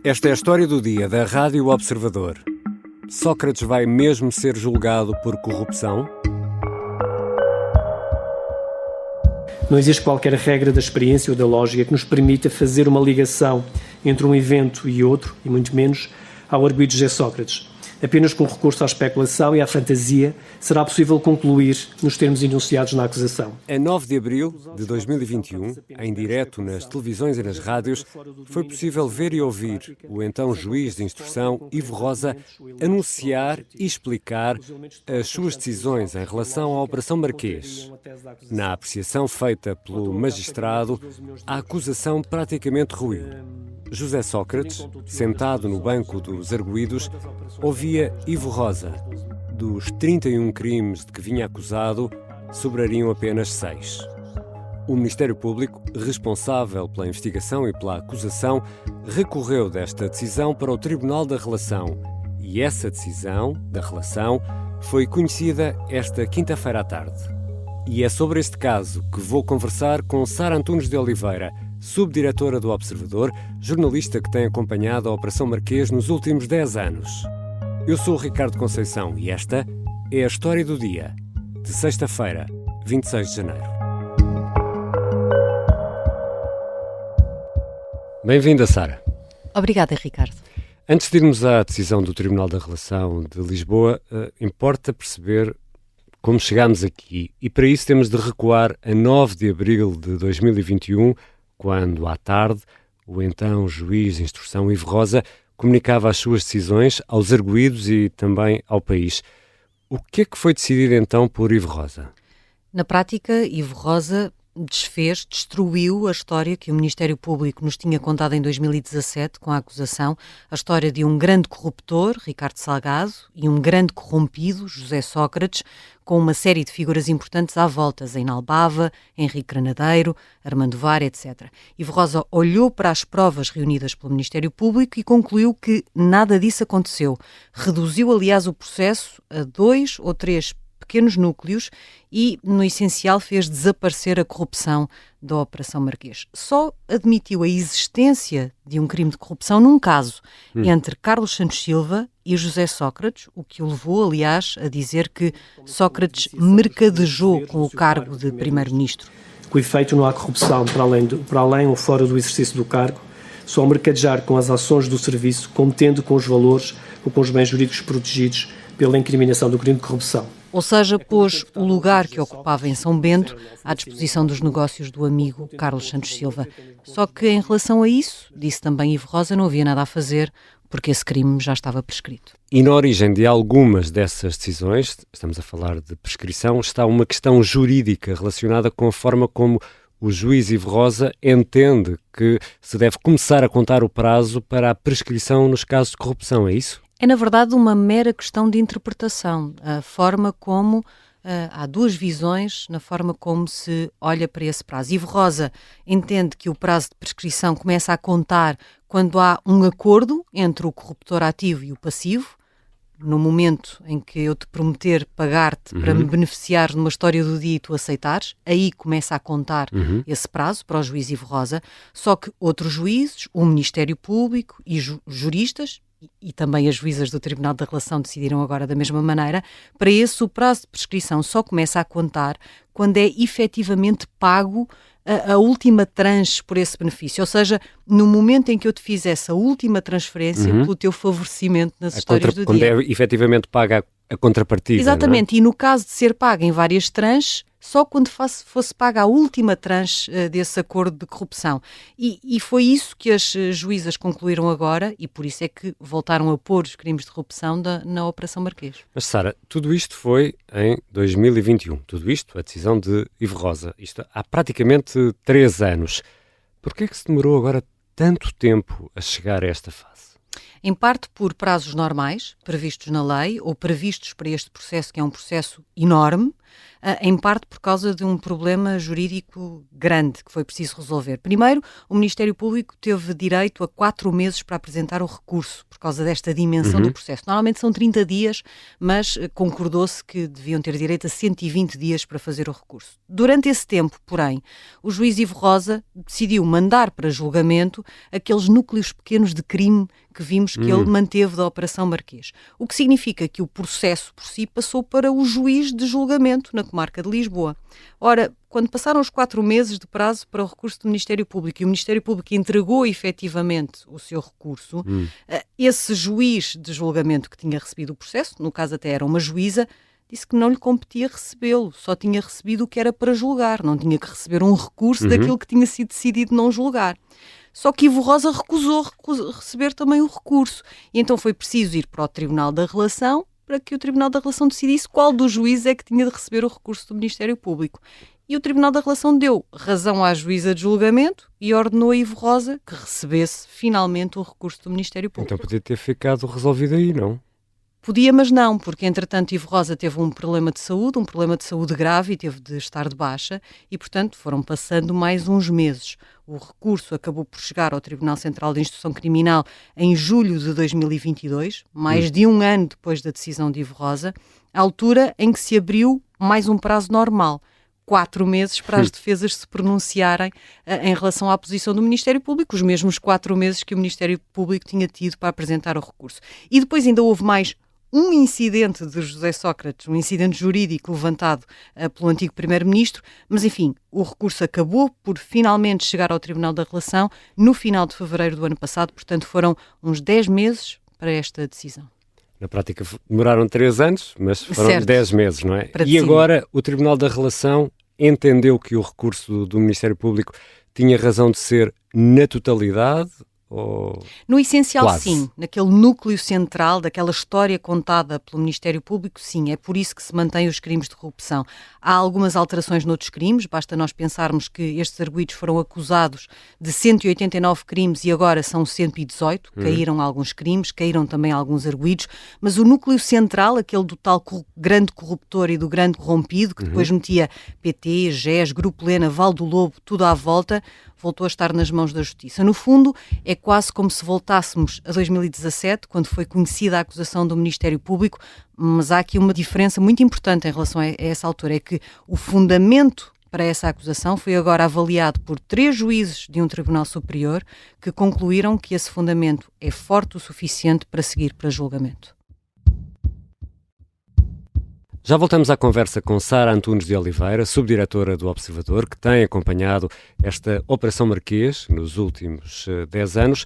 Esta é a história do dia da Rádio Observador. Sócrates vai mesmo ser julgado por corrupção? Não existe qualquer regra da experiência ou da lógica que nos permita fazer uma ligação entre um evento e outro, e muito menos ao arguido José Sócrates. Apenas com recurso à especulação e à fantasia será possível concluir nos termos enunciados na acusação. A 9 de abril de 2021, em direto nas televisões e nas rádios, foi possível ver e ouvir o então juiz de instrução, Ivo Rosa, anunciar e explicar as suas decisões em relação à Operação Marquês. Na apreciação feita pelo magistrado, a acusação praticamente ruiu. José Sócrates, sentado no banco dos arguidos, ouvia Ivo Rosa. Dos 31 crimes de que vinha acusado, sobrariam apenas 6. O Ministério Público, responsável pela investigação e pela acusação, recorreu desta decisão para o Tribunal da Relação. E essa decisão, da Relação, foi conhecida esta quinta-feira à tarde. E é sobre este caso que vou conversar com Sara Antunes de Oliveira, subdiretora do Observador, jornalista que tem acompanhado a Operação Marquês nos últimos 10 anos. Eu sou o Ricardo Conceição e esta é a história do dia, de sexta-feira, 26 de janeiro. Bem-vinda, Sara. Obrigada, Ricardo. Antes de irmos à decisão do Tribunal da Relação de Lisboa, importa perceber como chegámos aqui. E para isso temos de recuar a 9 de abril de 2021, quando, à tarde, o então juiz de instrução Ivo Rosa comunicava as suas decisões aos arguidos e também ao país. O que é que foi decidido então por Ivo Rosa? Na prática, Ivo Rosa destruiu a história que o Ministério Público nos tinha contado em 2017 com a acusação, a história de um grande corruptor, Ricardo Salgado, e um grande corrompido, José Sócrates, com uma série de figuras importantes à volta, Zeinal Bava, Henrique Granadeiro, Armando Var, etc. Ivo Rosa olhou para as provas reunidas pelo Ministério Público e concluiu que nada disso aconteceu. Reduziu, aliás, o processo a 2 ou 3 pequenos núcleos e, no essencial, fez desaparecer a corrupção da Operação Marquês. Só admitiu a existência de um crime de corrupção num caso entre Carlos Santos Silva e José Sócrates, o que o levou, aliás, a dizer que Sócrates mercadejou com o cargo de primeiro-ministro. Com efeito, não há corrupção para além ou fora do exercício do cargo, só mercadejar com as ações do serviço, contendo com os valores ou com os bens jurídicos protegidos pela incriminação do crime de corrupção. Ou seja, pôs o lugar que ocupava em São Bento à disposição dos negócios do amigo Carlos Santos Silva. Só que em relação a isso, disse também Ivo Rosa, não havia nada a fazer, porque esse crime já estava prescrito. E na origem de algumas dessas decisões, estamos a falar de prescrição, está uma questão jurídica relacionada com a forma como o juiz Ivo Rosa entende que se deve começar a contar o prazo para a prescrição nos casos de corrupção, é isso? É, na verdade, uma mera questão de interpretação. A forma como há duas visões na forma como se olha para esse prazo. Ivo Rosa entende que o prazo de prescrição começa a contar quando há um acordo entre o corruptor ativo e o passivo. No momento em que eu te prometer pagar-te para me beneficiar numa história do dia e tu aceitares, aí começa a contar esse prazo para o juiz Ivo Rosa. Só que outros juízes, o Ministério Público e juristas, e também as juízas do Tribunal da Relação decidiram agora da mesma maneira, para esse o prazo de prescrição só começa a contar quando é efetivamente pago a última tranche por esse benefício, ou seja, no momento em que eu te fiz essa última transferência pelo teu favorecimento nas histórias do quando dia. Quando é efetivamente paga a contrapartida. Exatamente, não é? E no caso de ser paga em várias tranches, só quando fosse paga a última tranche desse acordo de corrupção. E foi isso que as juízas concluíram agora, e por isso é que voltaram a pôr os crimes de corrupção na Operação Marquês. Mas, Sara, tudo isto foi em 2021. Tudo isto, a decisão de Ivo Rosa. Isto há praticamente 3 anos. Por que é que se demorou agora tanto tempo a chegar a esta fase? Em parte por prazos normais, previstos na lei, ou previstos para este processo, que é um processo enorme, em parte por causa de um problema jurídico grande que foi preciso resolver. Primeiro, o Ministério Público teve direito a 4 meses para apresentar o recurso, por causa desta dimensão do processo. Normalmente são 30 dias, mas concordou-se que deviam ter direito a 120 dias para fazer o recurso. Durante esse tempo, porém, o juiz Ivo Rosa decidiu mandar para julgamento aqueles núcleos pequenos de crime que vimos que ele manteve da Operação Marquês. O que significa que o processo por si passou para o juiz de julgamento na comarca de Lisboa. Ora, quando passaram os 4 meses de prazo para o recurso do Ministério Público e o Ministério Público entregou efetivamente o seu recurso, esse juiz de julgamento que tinha recebido o processo, no caso até era uma juíza, disse que não lhe competia recebê-lo, só tinha recebido o que era para julgar, não tinha que receber um recurso daquilo que tinha sido decidido não julgar. Só que Ivo Rosa recusou receber também o recurso. E então foi preciso ir para o Tribunal da Relação para que o Tribunal da Relação decidisse qual dos juízes é que tinha de receber o recurso do Ministério Público. E o Tribunal da Relação deu razão à juíza de julgamento e ordenou a Ivo Rosa que recebesse finalmente o recurso do Ministério Público. Então podia ter ficado resolvido aí, não? Podia, mas não, porque entretanto Ivo Rosa teve um problema de saúde grave e teve de estar de baixa e, portanto, foram passando mais uns meses. O recurso acabou por chegar ao Tribunal Central de Instrução Criminal em julho de 2022, mais de um ano depois da decisão de Ivo Rosa, à altura em que se abriu mais um prazo normal, 4 meses para as defesas se pronunciarem em relação à posição do Ministério Público, os mesmos 4 meses que o Ministério Público tinha tido para apresentar o recurso. E depois ainda houve mais um incidente de José Sócrates, um incidente jurídico levantado pelo antigo Primeiro-Ministro, mas enfim, o recurso acabou por finalmente chegar ao Tribunal da Relação no final de fevereiro do ano passado, portanto foram uns 10 meses para esta decisão. Na prática demoraram 3 anos, mas foram Certo. 10 meses, não é? Para E decidir. agora o Tribunal da Relação entendeu que o recurso do Ministério Público tinha razão de ser na totalidade? Ou... No essencial, Quase. sim. Naquele núcleo central daquela história contada pelo Ministério Público, sim. É por isso que se mantém os crimes de corrupção. Há algumas alterações noutros crimes, basta nós pensarmos que estes arguidos foram acusados de 189 crimes e agora são 118. Caíram alguns crimes, caíram também alguns arguidos, mas o núcleo central, aquele do tal grande corruptor e do grande corrompido, que depois metia PT, GES, Grupo Lena, Val do Lobo, tudo à volta, voltou a estar nas mãos da Justiça. No fundo, é quase como se voltássemos a 2017, quando foi conhecida a acusação do Ministério Público, mas há aqui uma diferença muito importante em relação a essa altura, é que o fundamento para essa acusação foi agora avaliado por 3 juízes de um Tribunal Superior que concluíram que esse fundamento é forte o suficiente para seguir para julgamento. Já voltamos à conversa com Sara Antunes de Oliveira, subdiretora do Observador, que tem acompanhado esta Operação Marquês nos últimos 10 anos.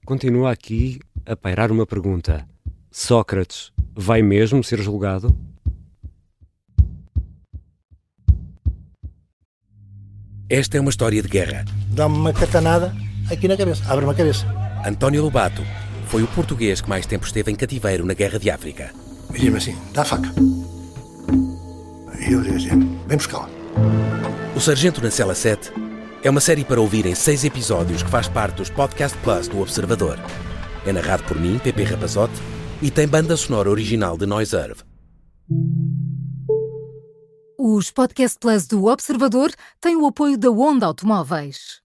Continua aqui a pairar uma pergunta. Sócrates vai mesmo ser julgado? Esta é uma história de guerra. Dá-me uma catanada aqui na cabeça, abre-me a cabeça. António Lobato foi o português que mais tempo esteve em cativeiro na Guerra de África. E diz-me assim, dá a faca. E eu digo assim, vem buscá-la. O Sargento na Cela 7 é uma série para ouvir em 6 episódios que faz parte dos Podcast Plus do Observador. É narrado por mim, Pepe Rapazote, e tem banda sonora original de Noiserve. Os Podcast Plus do Observador têm o apoio da Onda Automóveis.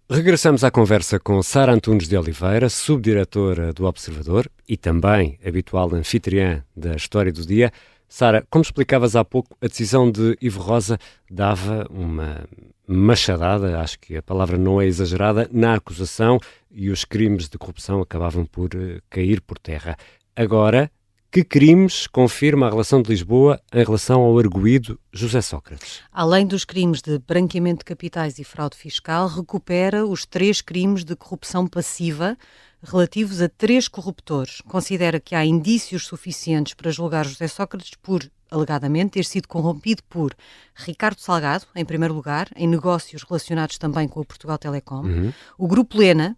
Regressamos à conversa com Sara Antunes de Oliveira, subdiretora do Observador e também habitual anfitriã da História do Dia. Sara, como explicavas há pouco, a decisão de Ivo Rosa dava uma machadada, acho que a palavra não é exagerada, na acusação e os crimes de corrupção acabavam por cair por terra. Agora, que crimes confirma a relação de Lisboa em relação ao arguido José Sócrates? Além dos crimes de branqueamento de capitais e fraude fiscal, recupera os 3 crimes de corrupção passiva relativos a 3 corruptores. Considera que há indícios suficientes para julgar José Sócrates por, alegadamente, ter sido corrompido por Ricardo Salgado, em primeiro lugar, em negócios relacionados também com o Portugal Telecom, o Grupo Lena,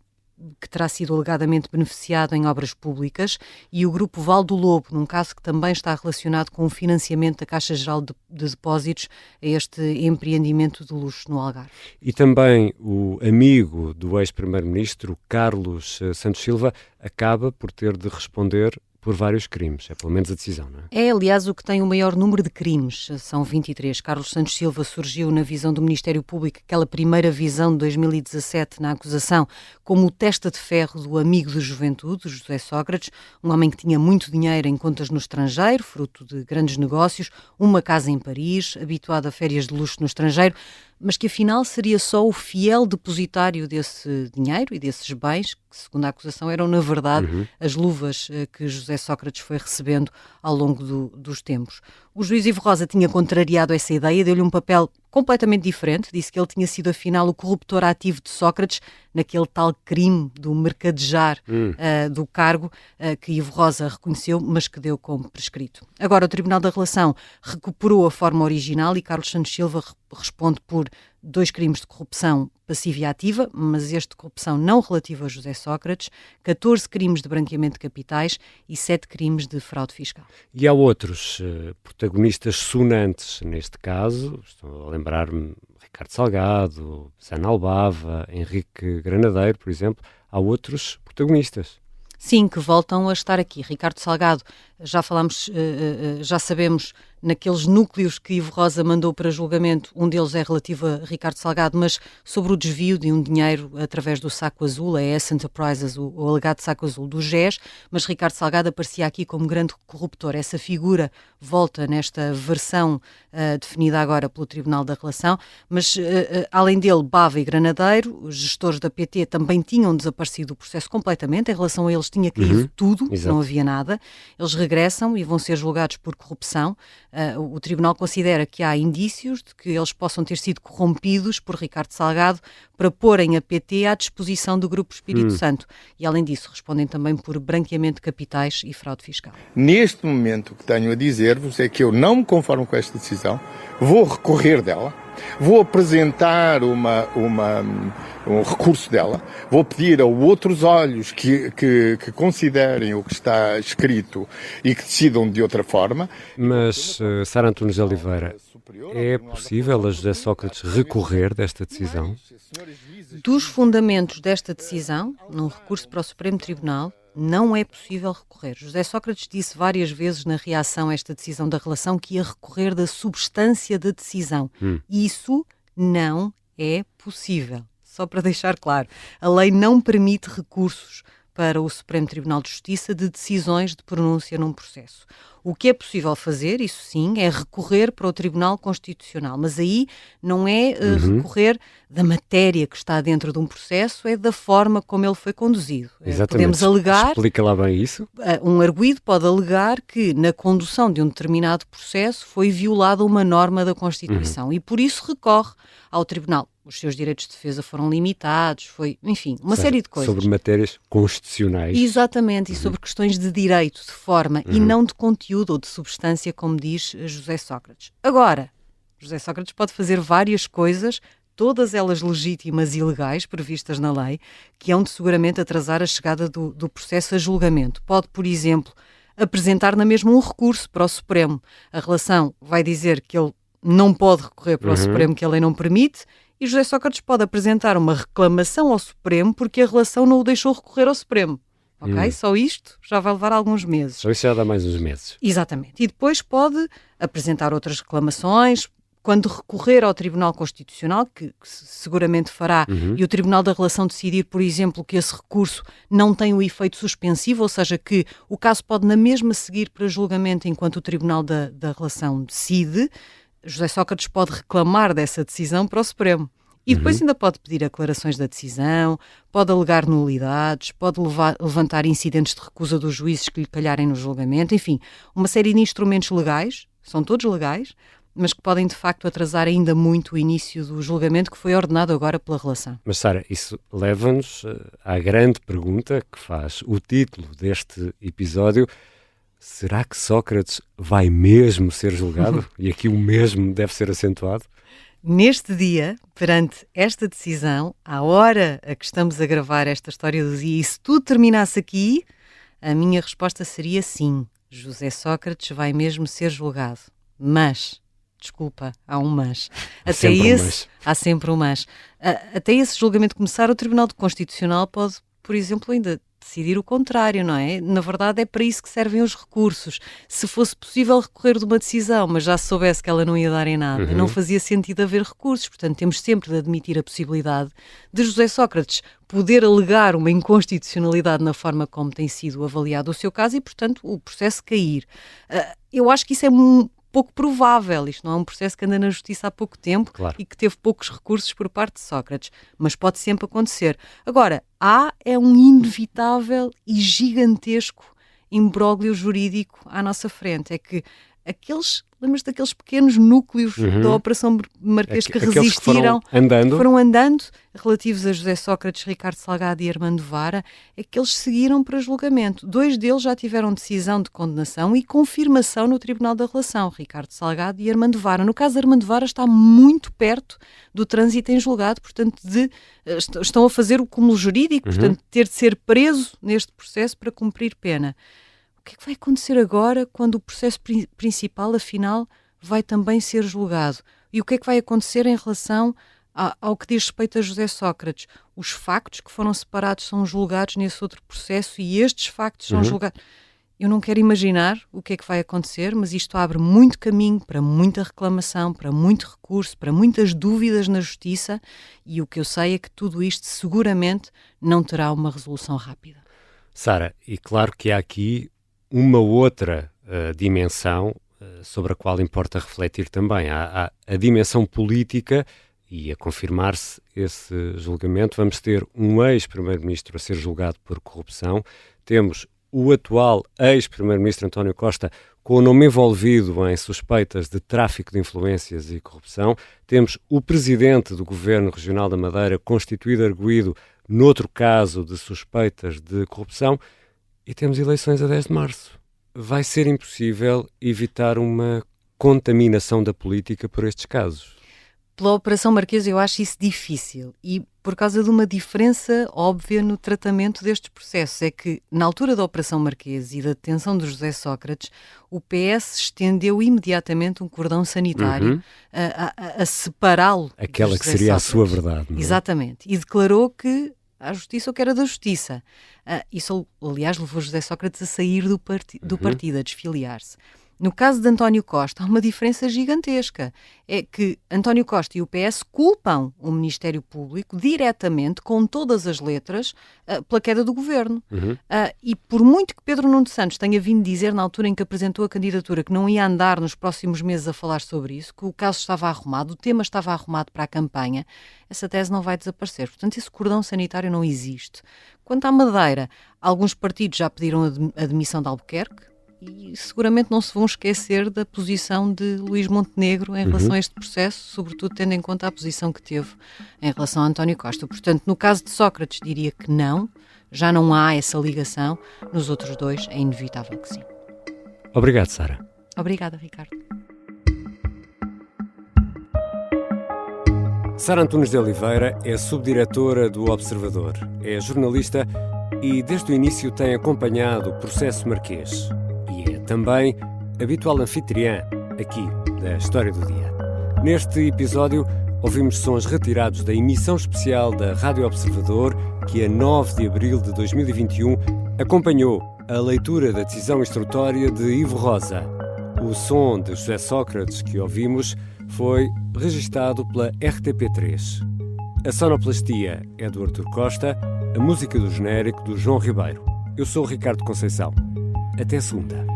que terá sido alegadamente beneficiado em obras públicas, e o Grupo Val do Lobo, num caso que também está relacionado com o financiamento da Caixa Geral de Depósitos a este empreendimento de luxo no Algarve. E também o amigo do ex-primeiro-ministro, Carlos Santos Silva, acaba por ter de responder por vários crimes. É pelo menos a decisão, não é? É, aliás, o que tem o maior número de crimes. São 23. Carlos Santos Silva surgiu na visão do Ministério Público, aquela primeira visão de 2017 na acusação, como o testa de ferro do amigo de juventude, José Sócrates, um homem que tinha muito dinheiro em contas no estrangeiro, fruto de grandes negócios, uma casa em Paris, habituado a férias de luxo no estrangeiro, mas que afinal seria só o fiel depositário desse dinheiro e desses bens, que segundo a acusação eram na verdade as luvas que José Sócrates foi recebendo ao longo dos tempos. O juiz Ivo Rosa tinha contrariado essa ideia, deu-lhe um papel completamente diferente, disse que ele tinha sido afinal o corruptor ativo de Sócrates naquele tal crime do mercadejar do cargo que Ivo Rosa reconheceu, mas que deu como prescrito. Agora o Tribunal da Relação recuperou a forma original e Carlos Santos Silva responde por 2 crimes de corrupção passiva e ativa, mas este de corrupção não relativo a José Sócrates, 14 crimes de branqueamento de capitais e 7 crimes de fraude fiscal. E há outros protagonistas sonantes neste caso, estou a lembrar-me Ricardo Salgado, Sana Albava, Henrique Granadeiro, por exemplo. Há outros protagonistas. Sim, que voltam a estar aqui. Ricardo Salgado, já falámos, já sabemos, naqueles núcleos que Ivo Rosa mandou para julgamento, um deles é relativo a Ricardo Salgado, mas sobre o desvio de um dinheiro através do saco azul, a S Enterprises, o alegado saco azul do GES, mas Ricardo Salgado aparecia aqui como grande corruptor. Essa figura volta nesta versão definida agora pelo Tribunal da Relação, mas além dele, Bava e Granadeiro, os gestores da PT também tinham desaparecido do processo completamente, em relação a eles tinha caído tudo, Exato. não havia nada. Eles regressam e vão ser julgados por corrupção. O Tribunal considera que há indícios de que eles possam ter sido corrompidos por Ricardo Salgado para porem a PT à disposição do Grupo Espírito Santo. E, além disso, respondem também por branqueamento de capitais e fraude fiscal. Neste momento, o que tenho a dizer-vos é que eu não me conformo com esta decisão, vou recorrer dela, vou apresentar um recurso dela, vou pedir a outros olhos que considerem o que está escrito e que decidam de outra forma. Mas, Sara Antunes de Oliveira, é possível a José Sócrates recorrer desta decisão? Dos fundamentos desta decisão, num recurso para o Supremo Tribunal, não é possível recorrer. José Sócrates disse várias vezes na reação a esta decisão da Relação que ia recorrer da substância da decisão. Isso não é possível. Só para deixar claro, a lei não permite recursos para o Supremo Tribunal de Justiça de decisões de pronúncia num processo. O que é possível fazer, isso sim, é recorrer para o Tribunal Constitucional, mas aí não é recorrer da matéria que está dentro de um processo, é da forma como ele foi conduzido. Exatamente. Podemos alegar... Explica lá bem isso. Um arguido pode alegar que na condução de um determinado processo foi violada uma norma da Constituição e por isso recorre ao Tribunal. Os seus direitos de defesa foram limitados, foi, enfim, uma série de coisas. Sobre matérias constitucionais. Exatamente, e sobre questões de direito, de forma, e não de conteúdo ou de substância, como diz José Sócrates. Agora, José Sócrates pode fazer várias coisas, todas elas legítimas e legais, previstas na lei, que hão de seguramente atrasar a chegada do processo a julgamento. Pode, por exemplo, apresentar na mesma um recurso para o Supremo. A Relação vai dizer que ele não pode recorrer para o Supremo, que a lei não permite, e José Sócrates pode apresentar uma reclamação ao Supremo porque a Relação não o deixou recorrer ao Supremo. Ok? Só isto já vai levar alguns meses. Só isso já dá mais uns meses. Exatamente. E depois pode apresentar outras reclamações, quando recorrer ao Tribunal Constitucional, que seguramente fará, e o Tribunal da Relação decidir, por exemplo, que esse recurso não tem o efeito suspensivo, ou seja, que o caso pode na mesma seguir para julgamento enquanto o Tribunal da Relação decide, José Sócrates pode reclamar dessa decisão para o Supremo. E depois ainda pode pedir aclarações da decisão, pode alegar nulidades, pode levantar incidentes de recusa dos juízes que lhe calharem no julgamento, enfim, uma série de instrumentos legais, são todos legais, mas que podem de facto atrasar ainda muito o início do julgamento que foi ordenado agora pela Relação. Mas, Sara, isso leva-nos à grande pergunta que faz o título deste episódio: será que Sócrates vai mesmo ser julgado? E aqui o mesmo deve ser acentuado? Neste dia, perante esta decisão, à hora a que estamos a gravar esta história do dia, e se tudo terminasse aqui, a minha resposta seria sim, José Sócrates vai mesmo ser julgado. Mas, desculpa, há um mas. Há sempre um mas. Até esse julgamento começar, o Tribunal Constitucional pode, por exemplo, ainda decidir o contrário, não é? Na verdade é para isso que servem os recursos. Se fosse possível recorrer de uma decisão, mas já se soubesse que ela não ia dar em nada, não fazia sentido haver recursos. Portanto, temos sempre de admitir a possibilidade de José Sócrates poder alegar uma inconstitucionalidade na forma como tem sido avaliado o seu caso e, portanto, o processo cair. Eu acho que isso é pouco provável. Isto não é um processo que anda na justiça há pouco tempo, claro, e que teve poucos recursos por parte de Sócrates, mas pode sempre acontecer. Agora, é um inevitável e gigantesco imbróglio jurídico à nossa frente. É que lembras daqueles pequenos núcleos da Operação Marquês que resistiram, foram andando, relativos a José Sócrates, Ricardo Salgado e Armando Vara, é que eles seguiram para julgamento. 2 deles já tiveram decisão de condenação e confirmação no Tribunal da Relação, Ricardo Salgado e Armando Vara. No caso de Armando Vara está muito perto do trânsito em julgado, portanto estão a fazer o cúmulo jurídico, portanto ter de ser preso neste processo para cumprir pena. O que é que vai acontecer agora quando o processo principal, afinal, vai também ser julgado? E o que é que vai acontecer em relação ao que diz respeito a José Sócrates? Os factos que foram separados são julgados nesse outro processo e estes factos são julgados. Eu não quero imaginar o que é que vai acontecer, mas isto abre muito caminho para muita reclamação, para muito recurso, para muitas dúvidas na justiça, e o que eu sei é que tudo isto seguramente não terá uma resolução rápida. Sara, e claro que há aqui uma outra dimensão sobre a qual importa refletir também. Há a dimensão política e a confirmar-se esse julgamento. Vamos ter um ex-primeiro-ministro a ser julgado por corrupção. Temos o atual ex-primeiro-ministro António Costa com o nome envolvido em suspeitas de tráfico de influências e corrupção. Temos o presidente do Governo Regional da Madeira constituído arguido noutro caso de suspeitas de corrupção. E temos eleições a 10 de março. Vai ser impossível evitar uma contaminação da política por estes casos? Pela Operação Marquês eu acho isso difícil e por causa de uma diferença óbvia no tratamento destes processos. É que na altura da Operação Marquês e da detenção de José Sócrates, o PS estendeu imediatamente um cordão sanitário a separá-lo. Aquela que seria Sócrates. A sua verdade. Não é? Exatamente. E declarou que à justiça o que era da justiça. Isso, aliás, levou José Sócrates a sair do partido, a desfiliar-se. No caso de António Costa, há uma diferença gigantesca. É que António Costa e o PS culpam o Ministério Público diretamente, com todas as letras, pela queda do governo. E por muito que Pedro Nuno Santos tenha vindo dizer, na altura em que apresentou a candidatura, que não ia andar nos próximos meses a falar sobre isso, que o caso estava arrumado, o tema estava arrumado para a campanha, essa tese não vai desaparecer. Portanto, esse cordão sanitário não existe. Quanto à Madeira, alguns partidos já pediram a demissão de Albuquerque, e seguramente não se vão esquecer da posição de Luís Montenegro em relação a este processo, sobretudo tendo em conta a posição que teve em relação a António Costa. Portanto, no caso de Sócrates, diria que não, já não há essa ligação. Nos outros dois, é inevitável que sim. Obrigado, Sara. Obrigada, Ricardo. Sara Antunes de Oliveira é subdiretora do Observador, é jornalista e desde o início tem acompanhado o processo Marquês. E é também habitual anfitriã aqui da História do Dia. Neste episódio, ouvimos sons retirados da emissão especial da Rádio Observador, que a 9 de abril de 2021 acompanhou a leitura da decisão instrutória de Ivo Rosa. O som de José Sócrates que ouvimos foi registado pela RTP3. A sonoplastia é do Artur Costa, a música do genérico do João Ribeiro. Eu sou o Ricardo Conceição. Até segunda.